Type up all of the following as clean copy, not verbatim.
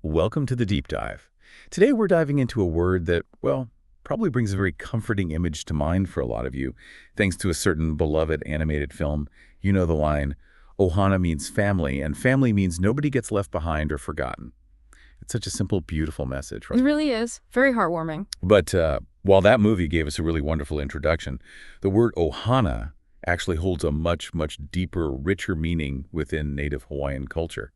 Welcome to the Deep Dive. Today we're diving into a word that, well, probably brings a very comforting image to mind for a lot of you, thanks to a certain beloved animated film. You know the line, Ohana means family, and family means nobody gets left behind or forgotten. It's such a simple, beautiful message, It right? really is. Very heartwarming. But while that movie gave us a really wonderful introduction, the word Ohana actually holds a much, much deeper, richer meaning within Native Hawaiian culture.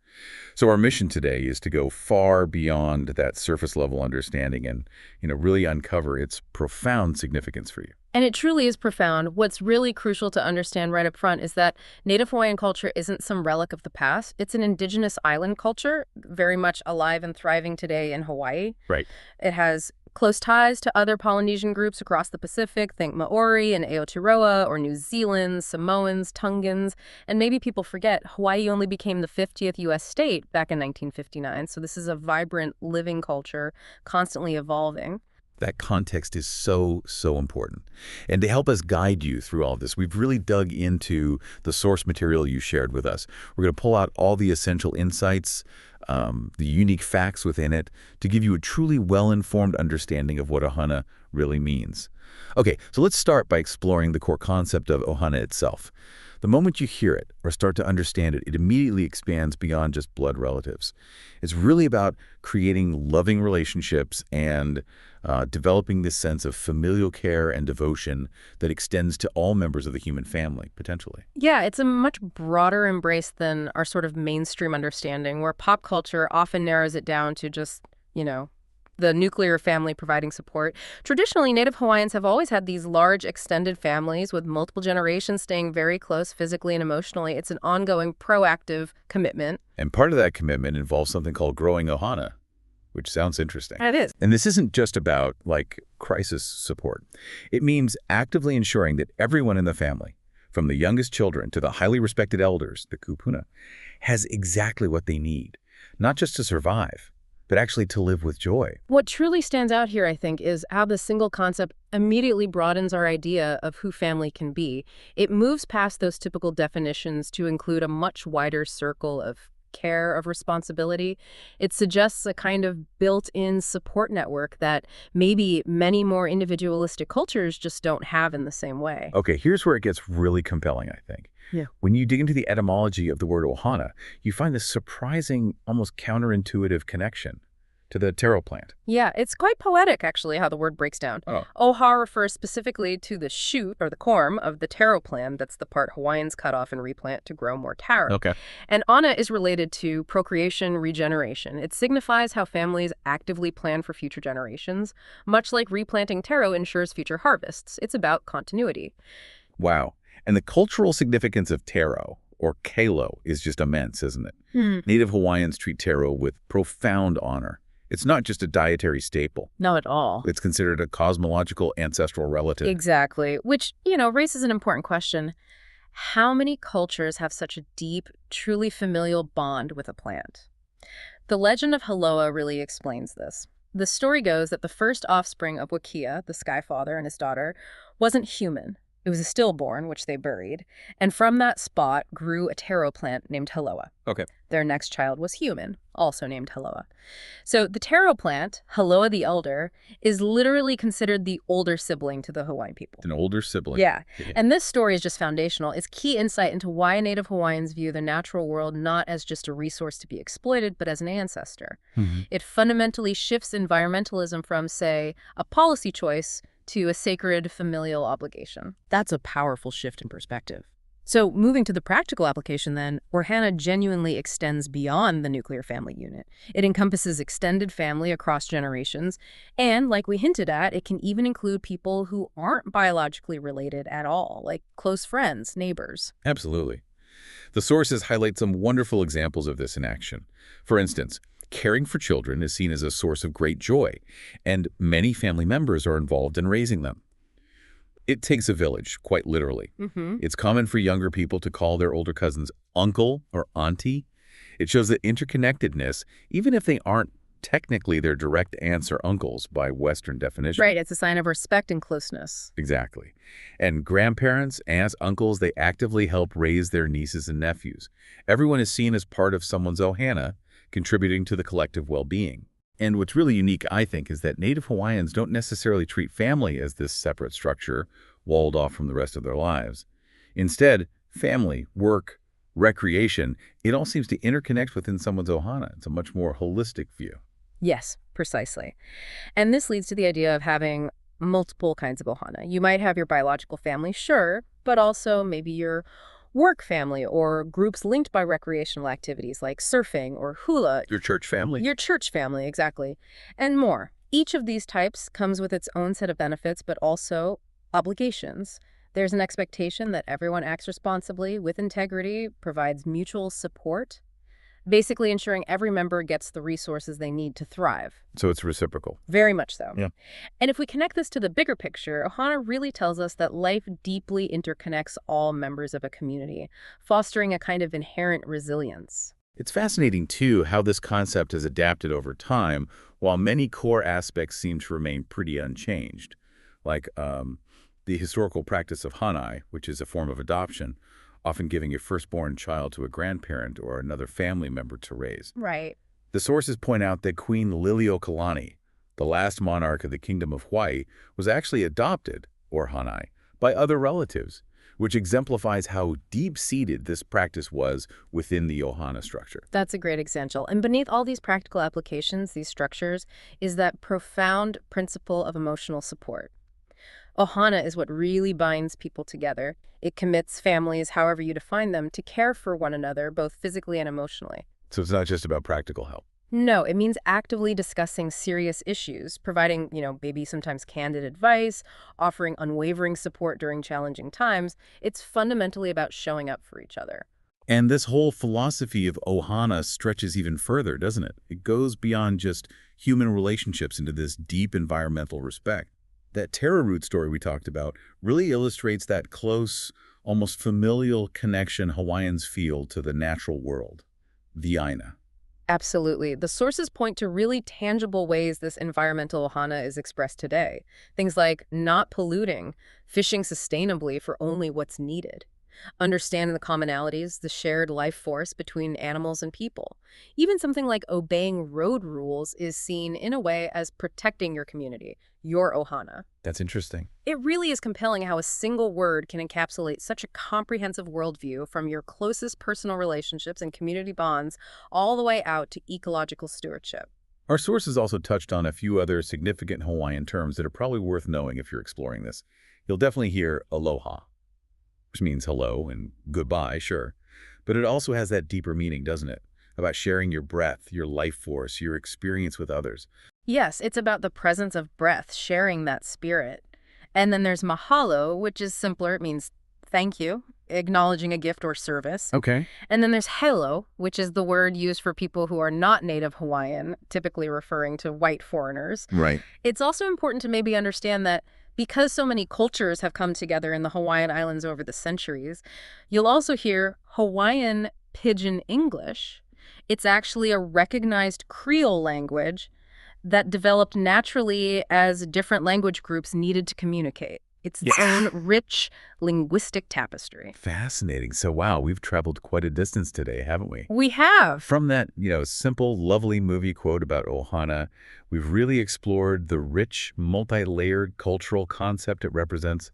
So our mission today is to go far beyond that surface level understanding and, really uncover its profound significance for you. And it truly is profound. What's really crucial to understand right up front is that Native Hawaiian culture isn't some relic of the past. It's an indigenous island culture, very much alive and thriving today in Hawaii. Right. It has close ties to other Polynesian groups across the Pacific. Think Maori and Aotearoa, or New Zealand, Samoans, Tongans. And maybe people forget, Hawaii only became the 50th U.S. state back in 1959. So this is a vibrant, living culture, constantly evolving. That context is so, so important. And to help us guide you through all of this, we've really dug into the source material you shared with us. We're going to pull out all the essential insights, the unique facts within it, to give you a truly well-informed understanding of what Ohana really means. Okay, so let's start by exploring the core concept of Ohana itself. The moment you hear it or start to understand it, it immediately expands beyond just blood relatives. It's really about creating loving relationships and developing this sense of familial care and devotion that extends to all members of the human family, potentially. Yeah, it's a much broader embrace than our sort of mainstream understanding, where pop culture often narrows it down to just, the nuclear family providing support. Traditionally, Native Hawaiians have always had these large extended families with multiple generations staying very close physically and emotionally. It's an ongoing, proactive commitment. And part of that commitment involves something called growing Ohana, which sounds interesting. It is. And this isn't just about, crisis support. It means actively ensuring that everyone in the family, from the youngest children to the highly respected elders, the kupuna, has exactly what they need, not just to survive, but actually to live with joy. What truly stands out here, I think, is how the single concept immediately broadens our idea of who family can be. It moves past those typical definitions to include a much wider circle of care, of responsibility. It suggests a kind of built-in support network that maybe many more individualistic cultures just don't have in the same way. Okay, here's where it gets really compelling, I think. Yeah. When you dig into the etymology of the word Ohana, you find this surprising, almost counterintuitive connection to the taro plant. Yeah, it's quite poetic, actually, how the word breaks down. Oh. Oha refers specifically to the shoot, or the corm, of the taro plant. That's the part Hawaiians cut off and replant to grow more taro. Okay. And ana is related to procreation, regeneration. It signifies how families actively plan for future generations, much like replanting taro ensures future harvests. It's about continuity. Wow. And the cultural significance of taro, or kalo, is just immense, isn't it? Native Hawaiians treat taro with profound honor. It's not just a dietary staple. Not at all. It's considered a cosmological ancestral relative. Exactly. Which, raises an important question. How many cultures have such a deep, truly familial bond with a plant? The legend of Haloa really explains this. The story goes that the first offspring of Wakia, the Sky Father, and his daughter, wasn't human. It was a stillborn, which they buried, and from that spot grew a taro plant named Haloa. Okay. Their next child was human, also named Haloa. So the taro plant, Haloa the Elder, is literally considered the older sibling to the Hawaiian people. An older sibling. Yeah. And this story is just foundational. It's key insight into why Native Hawaiians view the natural world not as just a resource to be exploited, but as an ancestor. It fundamentally shifts environmentalism from, say, a policy choice to a sacred familial obligation. That's a powerful shift in perspective. So moving to the practical application then, Ohana genuinely extends beyond the nuclear family unit. It encompasses extended family across generations, and like we hinted at, it can even include people who aren't biologically related at all, like close friends, neighbors. Absolutely. The sources highlight some wonderful examples of this in action. For instance, caring for children is seen as a source of great joy, and many family members are involved in raising them. It takes a village, quite literally. It's common for younger people to call their older cousins uncle or auntie. It shows that interconnectedness, even if they aren't technically their direct aunts or uncles by Western definition. Right, it's a sign of respect and closeness. Exactly. And grandparents, aunts, uncles, they actively help raise their nieces and nephews. Everyone is seen as part of someone's Ohana, contributing to the collective well-being. And what's really unique, I think, is that Native Hawaiians don't necessarily treat family as this separate structure walled off from the rest of their lives. Instead, family, work, recreation, it all seems to interconnect within someone's ohana. It's a much more holistic view. Yes, precisely. And this leads to the idea of having multiple kinds of ohana. You might have your biological family, sure, but also maybe your work family or groups linked by recreational activities like surfing or hula. Your church family. Your church family, exactly. And more. Each of these types comes with its own set of benefits, but also obligations. There's an expectation that everyone acts responsibly, with integrity, provides mutual support, basically ensuring every member gets the resources they need to thrive. So it's reciprocal. Very much so. Yeah. And if we connect this to the bigger picture, Ohana really tells us that life deeply interconnects all members of a community, fostering a kind of inherent resilience. It's fascinating, too, how this concept has adapted over time, while many core aspects seem to remain pretty unchanged, like the historical practice of hanai, which is a form of adoption, often giving a firstborn child to a grandparent or another family member to raise. Right. The sources point out that Queen Liliuokalani, the last monarch of the Kingdom of Hawaii, was actually adopted, or hanai, by other relatives, which exemplifies how deep-seated this practice was within the Ohana structure. That's a great example. And beneath all these practical applications, these structures, is that profound principle of emotional support. Ohana is what really binds people together. It commits families, however you define them, to care for one another, both physically and emotionally. So it's not just about practical help. No, it means actively discussing serious issues, providing, maybe sometimes candid advice, offering unwavering support during challenging times. It's fundamentally about showing up for each other. And this whole philosophy of Ohana stretches even further, doesn't it? It goes beyond just human relationships into this deep environmental respect. That Tara root story we talked about really illustrates that close, almost familial connection Hawaiians feel to the natural world, the Aina. Absolutely. The sources point to really tangible ways this environmental ohana is expressed today. Things like not polluting, fishing sustainably for only what's needed, understanding the commonalities, the shared life force between animals and people. Even something like obeying road rules is seen in a way as protecting your community, your ohana. That's interesting. It really is compelling how a single word can encapsulate such a comprehensive worldview, from your closest personal relationships and community bonds all the way out to ecological stewardship. Our sources also touched on a few other significant Hawaiian terms that are probably worth knowing if you're exploring this. You'll definitely hear aloha, which means hello and goodbye, sure. But it also has that deeper meaning, doesn't it? About sharing your breath, your life force, your experience with others. Yes, it's about the presence of breath, sharing that spirit. And then there's mahalo, which is simpler. It means thank you, acknowledging a gift or service. Okay. And then there's hello, which is the word used for people who are not native Hawaiian, typically referring to white foreigners. Right. It's also important to maybe understand that because so many cultures have come together in the Hawaiian Islands over the centuries, you'll also hear Hawaiian Pidgin English. It's actually a recognized Creole language that developed naturally as different language groups needed to communicate. It's its own rich linguistic tapestry. Fascinating. So, wow, we've traveled quite a distance today, haven't we? We have. From that, simple, lovely movie quote about Ohana, we've really explored the rich, multi-layered cultural concept it represents.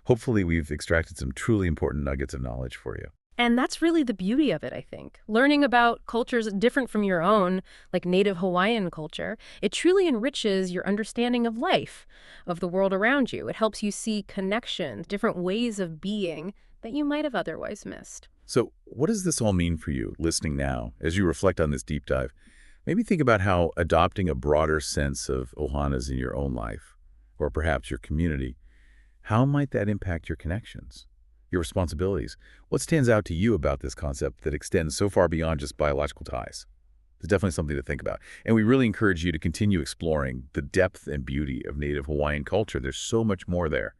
Hopefully, we've extracted some truly important nuggets of knowledge for you. And that's really the beauty of it, I think. Learning about cultures different from your own, like native Hawaiian culture, it truly enriches your understanding of life, of the world around you. It helps you see connections, different ways of being that you might have otherwise missed. So what does this all mean for you, listening now, as you reflect on this deep dive? Maybe think about how adopting a broader sense of Ohanas in your own life, or perhaps your community, how might that impact your connections? Your responsibilities. What stands out to you about this concept that extends so far beyond just biological ties? It's definitely something to think about. And we really encourage you to continue exploring the depth and beauty of Native Hawaiian culture. There's so much more there.